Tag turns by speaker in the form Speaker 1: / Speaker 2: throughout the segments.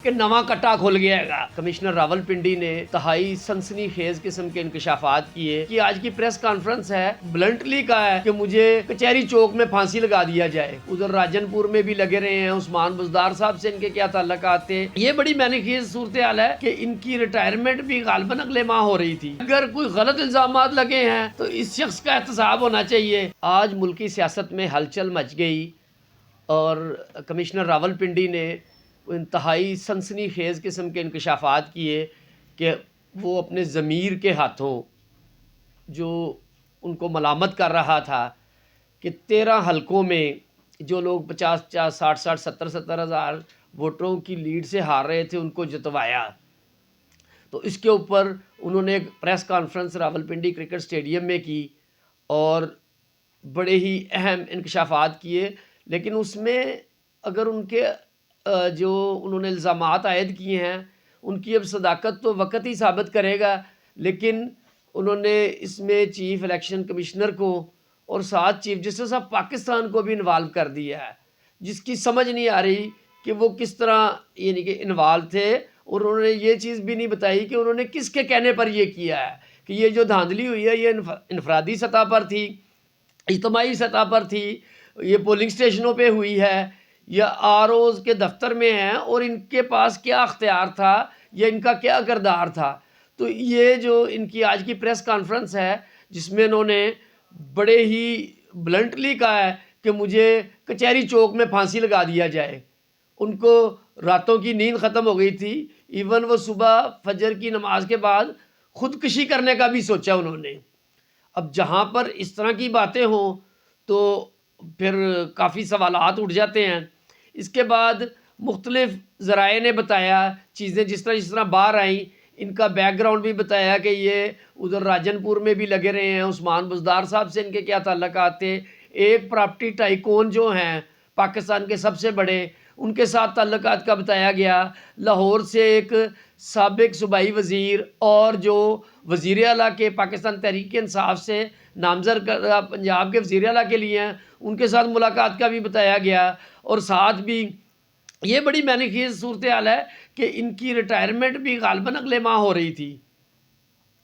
Speaker 1: کہ نواں کٹا کھل گیا ہے۔ کمشنر راولپنڈی نے انتہائی سنسنی خیز قسم کے انکشافات کیے کہ آج کی پریس کانفرنس ہے بلنٹلی کہا ہے کہ مجھے کچہری چوک میں پھانسی لگا دیا جائے۔ ادھر راجن پور میں بھی لگے رہے ہیں، عثمان بزدار صاحب سے ان کے کیا تعلقات تھے۔ یہ بڑی مینیخیز صورتحال ہے کہ ان کی ریٹائرمنٹ بھی غالباً اگلے ماہ ہو رہی تھی۔ اگر کوئی غلط الزامات لگے ہیں تو اس شخص کا احتساب ہونا چاہیے۔ آج ملکی سیاست میں ہلچل مچ گئی اور کمشنر راولپنڈی نے انتہائی سنسنی خیز قسم کے انکشافات کیے کہ وہ اپنے ضمیر کے ہاتھوں جو ان کو ملامت کر رہا تھا کہ 13 حلقوں میں جو لوگ 50 60 70 ہزار ووٹروں کی لیڈ سے ہار رہے تھے ان کو جتوایا۔ تو اس کے اوپر انہوں نے ایک press conference Rawalpindi cricket stadium میں کی اور بڑے ہی اہم انکشافات کیے، لیکن اس میں اگر ان کے جو انہوں نے الزامات عائد کیے ہیں ان کی اب صداقت تو وقت ہی ثابت کرے گا، لیکن انہوں نے اس میں چیف الیکشن کمشنر کو اور ساتھ چیف جسٹس آف پاکستان کو بھی انوالو کر دیا ہے، جس کی سمجھ نہیں آ رہی کہ وہ کس طرح یعنی کہ انوالو تھے، اور انہوں نے یہ چیز بھی نہیں بتائی کہ انہوں نے کس کے کہنے پر یہ کیا ہے کہ یہ جو دھاندلی ہوئی ہے یہ انفرادی سطح پر تھی، اجتماعی سطح پر تھی، یہ پولنگ سٹیشنوں پہ ہوئی ہے یا آر اوز کے دفتر میں ہیں، اور ان کے پاس کیا اختیار تھا یا ان کا کیا کردار تھا۔ تو یہ جو ان کی آج کی پریس کانفرنس ہے جس میں انہوں نے بڑے ہی بلنٹلی کہا ہے کہ مجھے کچہری چوک میں پھانسی لگا دیا جائے۔ ان کو راتوں کی نیند ختم ہو گئی تھی، ایون وہ صبح فجر کی نماز کے بعد خودکشی کرنے کا بھی سوچا انہوں نے۔ اب جہاں پر اس طرح کی باتیں ہوں تو پھر کافی سوالات اٹھ جاتے ہیں۔ اس کے بعد مختلف ذرائع نے بتایا چیزیں جس طرح باہر آئیں، ان کا بیک گراؤنڈ بھی بتایا کہ یہ ادھر راجن پور میں بھی لگے رہے ہیں، عثمان بزدار صاحب سے ان کے کیا تعلقات تھے، ایک پراپرٹی ٹائکون جو ہیں پاکستان کے سب سے بڑے ان کے ساتھ تعلقات کا بتایا گیا، لاہور سے ایک سابق صوبائی وزیر اور جو وزیر اعلیٰ کے پاکستان تحریک انصاف سے نامزد کردہ پنجاب کے وزیر اعلیٰ کے لیے ہیں ان کے ساتھ ملاقات کا بھی بتایا گیا، اور ساتھ بھی یہ بڑی مینیخیز صورتحال ہے کہ ان کی ریٹائرمنٹ بھی غالباً اگلے ماہ ہو رہی تھی،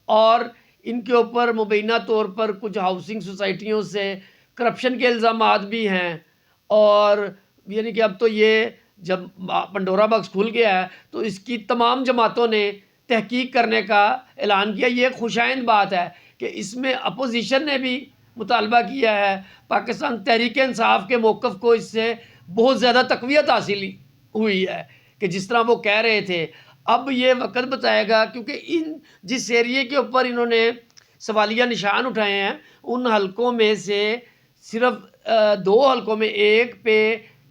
Speaker 1: اور ان کے اوپر مبینہ طور پر کچھ ہاؤسنگ سوسائٹیوں سے کرپشن کے الزامات بھی ہیں، اور یعنی کہ اب تو یہ جب پنڈورا باکس کھل گیا ہے تو اس کی تمام جماعتوں نے تحقیق کرنے کا اعلان کیا۔ یہ ایک خوشائند بات ہے کہ اس میں اپوزیشن نے بھی مطالبہ کیا ہے، پاکستان تحریک انصاف کے موقف کو اس سے بہت زیادہ تقویت حاصل ہوئی ہے کہ جس طرح وہ کہہ رہے تھے۔ اب یہ وقت بتائے گا، کیونکہ جس ایریے کے اوپر انہوں نے سوالیہ نشان اٹھائے ہیں ان حلقوں میں سے صرف 2 حلقوں میں، ایک پہ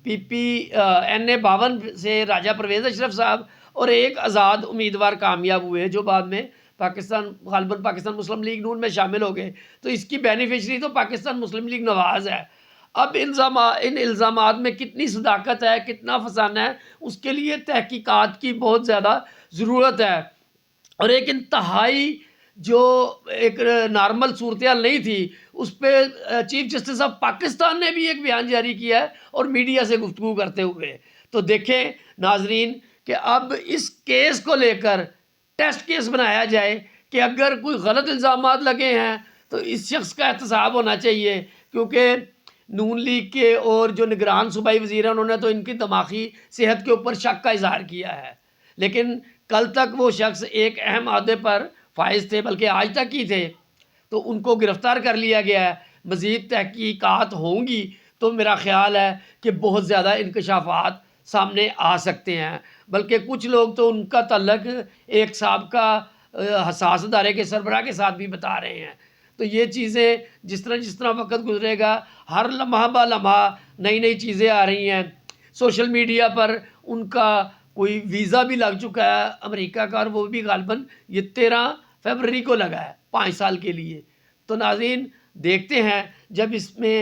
Speaker 1: پی پی این اے 52 سے راجہ پرویز اشرف صاحب اور ایک آزاد امیدوار کامیاب ہوئے جو بعد میں غالباً پاکستان مسلم لیگ نون میں شامل ہو گئے۔ تو اس کی بینیفیشری تو پاکستان مسلم لیگ نواز ہے۔ اب ان الزامات میں کتنی صداقت ہے، کتنا فسانہ ہے، اس کے لیے تحقیقات کی بہت زیادہ ضرورت ہے، اور ایک انتہائی جو ایک نارمل صورتحال نہیں تھی اس پہ چیف جسٹس آف پاکستان نے بھی ایک بیان جاری کیا ہے اور میڈیا سے گفتگو کرتے ہوئے۔ تو دیکھیں ناظرین کہ اب اس کیس کو لے کر ٹیسٹ کیس بنایا جائے کہ اگر کوئی غلط الزامات لگے ہیں تو اس شخص کا احتساب ہونا چاہیے، کیونکہ نون لیگ کے اور جو نگران صوبائی وزیر ہیں انہوں نے تو ان کی دماغی صحت کے اوپر شک کا اظہار کیا ہے، لیکن کل تک وہ شخص ایک اہم عہدے پر فائز تھے، بلکہ آج تک ہی تھے، تو ان کو گرفتار کر لیا گیا ہے۔ مزید تحقیقات ہوں گی تو میرا خیال ہے کہ بہت زیادہ انکشافات سامنے آ سکتے ہیں، بلکہ کچھ لوگ تو ان کا تعلق ایک سابقہ حساس ادارے کے سربراہ کے ساتھ بھی بتا رہے ہیں۔ تو یہ چیزیں جس طرح وقت گزرے گا ہر لمحہ با لمحہ نئی چیزیں آ رہی ہیں۔ سوشل میڈیا پر ان کا کوئی ویزا بھی لگ چکا ہے امریکہ کا، اور وہ بھی غالباً یہ 13 فروری کو لگا ہے 5 سال کے لیے۔ تو ناظرین دیکھتے ہیں جب اس میں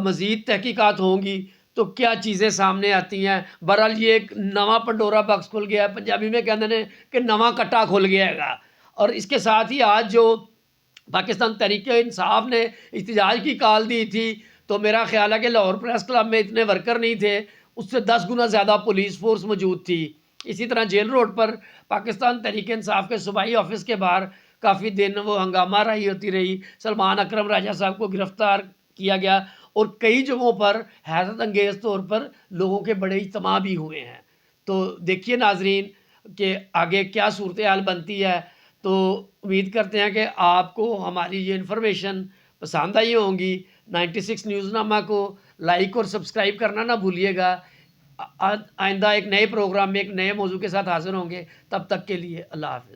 Speaker 1: مزید تحقیقات ہوں گی تو کیا چیزیں سامنے آتی ہیں۔ بہرحال یہ ایک نواں پنڈورا باکس کھل گیا ہے، پنجابی میں کہتے ہیں کہ نواں کٹا کھل گیا ہے۔ اور اس کے ساتھ ہی آج جو پاکستان تحریک انصاف نے احتجاج کی کال دی تھی تو میرا خیال ہے کہ لاہور پریس کلب میں اتنے ورکر نہیں تھے، اس سے 10 گنا زیادہ پولیس فورس موجود تھی، اسی طرح جیل روڈ پر پاکستان تحریک انصاف کے صوبائی آفس کے باہر کافی دن وہ ہنگامہ راہی ہوتی رہی. سلمان اکرم راجہ صاحب کو گرفتار کیا گیا اور کئی جگہوں پر حیرت انگیز طور پر لوگوں کے بڑے اجتماع بھی ہوئے ہیں. تو دیکھیے ناظرین کہ آگے کیا صورتحال بنتی ہے. تو امید کرتے ہیں کہ آپ کو ہماری یہ انفارمیشن پسند آئی ہوں گی. 96 نیوز نامہ کو لائک اور سبسکرائب کرنا نہ بھولیے گا. آئندہ ایک نئے پروگرام میں ایک نئے موضوع کے ساتھ حاضر ہوں گے. تب تک کے لیے اللہ حافظ.